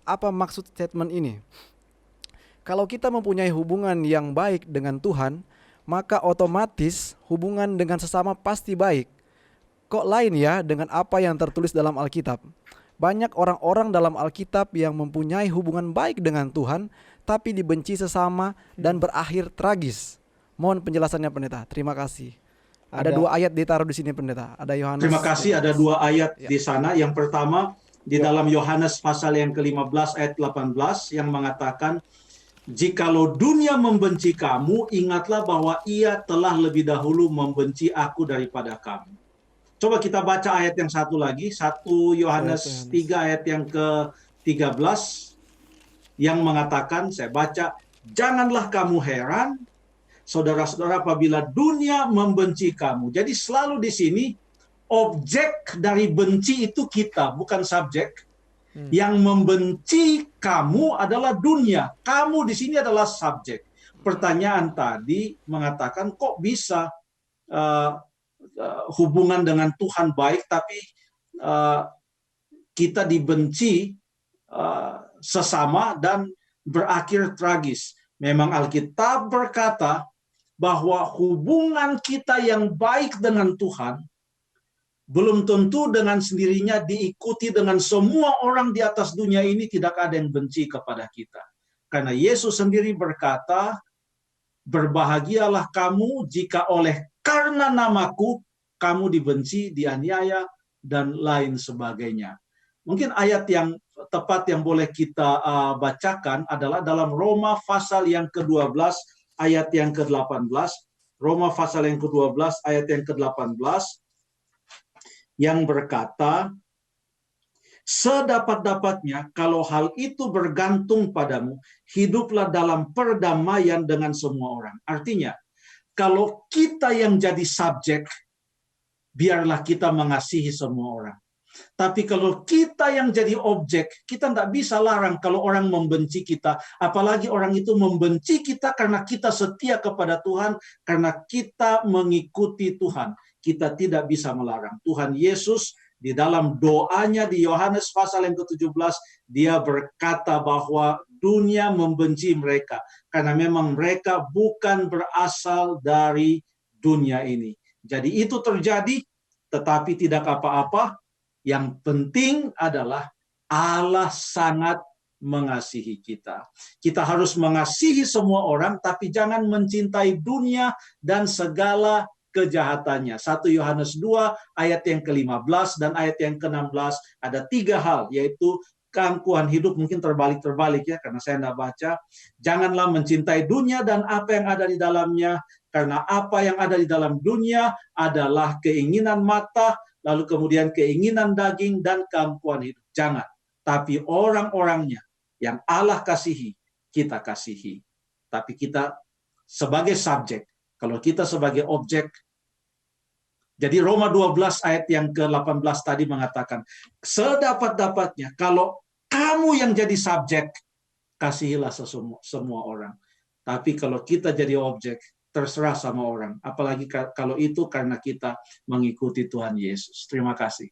Apa maksud statement ini? Kalau kita mempunyai hubungan yang baik dengan Tuhan, maka otomatis hubungan dengan sesama pasti baik. Kok lain ya dengan apa yang tertulis dalam Alkitab? Banyak orang-orang dalam Alkitab yang mempunyai hubungan baik dengan Tuhan, tapi dibenci sesama dan berakhir tragis. Mohon penjelasannya Pendeta. Terima kasih. Ada 2 ayat ditaruh di sini Pendeta. Ada Yohanes. Terima kasih, ada 2 ayat Ya. di sana. Yang pertama di dalam Yohanes pasal yang ke-15 ayat 18 yang mengatakan, jikalau dunia membenci kamu, ingatlah bahwa ia telah lebih dahulu membenci aku daripada kamu. Coba kita baca ayat yang satu lagi, 1 Yohanes 3 ayat yang ke-13 yang mengatakan, saya baca, janganlah kamu heran, saudara-saudara, apabila dunia membenci kamu. Jadi selalu di sini objek dari benci itu kita, bukan subjek. Yang membenci kamu adalah dunia. Kamu di sini adalah subjek. Pertanyaan tadi mengatakan kok bisa hubungan dengan Tuhan baik, tapi kita dibenci sesama dan berakhir tragis. Memang Alkitab berkata bahwa hubungan kita yang baik dengan Tuhan belum tentu dengan sendirinya diikuti dengan semua orang di atas dunia ini. Tidak ada yang benci kepada kita. Karena Yesus sendiri berkata, berbahagialah kamu jika karena namaku kamu dibenci, dianiaya, dan lain sebagainya. Mungkin ayat yang tepat yang boleh kita bacakan adalah dalam Roma pasal yang ke-12 ayat yang ke-18. Roma pasal yang ke-12 ayat yang ke-18 yang berkata, sedapat-dapatnya kalau hal itu bergantung padamu, hiduplah dalam perdamaian dengan semua orang. Artinya, kalau kita yang jadi subjek, biarlah kita mengasihi semua orang. Tapi kalau kita yang jadi objek, kita tidak bisa larang kalau orang membenci kita. Apalagi orang itu membenci kita karena kita setia kepada Tuhan, karena kita mengikuti Tuhan. Kita tidak bisa melarang. Tuhan Yesus di dalam doanya di Yohanes pasal yang ke-17, dia berkata bahwa dunia membenci mereka. Karena memang mereka bukan berasal dari dunia ini. Jadi itu terjadi, tetapi tidak apa-apa. Yang penting adalah Allah sangat mengasihi kita. Kita harus mengasihi semua orang, tapi jangan mencintai dunia dan segala kejahatannya. 1 Yohanes 2 ayat yang ke-15 dan ayat yang ke-16 ada 3 hal, yaitu keangkuhan hidup, mungkin terbalik ya karena saya tidak baca. Janganlah mencintai dunia dan apa yang ada di dalamnya, karena apa yang ada di dalam dunia adalah keinginan mata, lalu kemudian keinginan daging dan keangkuhan hidup. Jangan. Tapi orang-orangnya yang Allah kasihi, kita kasihi. Tapi kita sebagai subjek. Kalau kita sebagai objek. Jadi Roma 12 ayat yang ke-18 tadi mengatakan, sedapat-dapatnya kalau kamu yang jadi subjek, kasihilah semua orang. Tapi kalau kita jadi objek, terserah sama orang. Apalagi kalau itu karena kita mengikuti Tuhan Yesus. Terima kasih.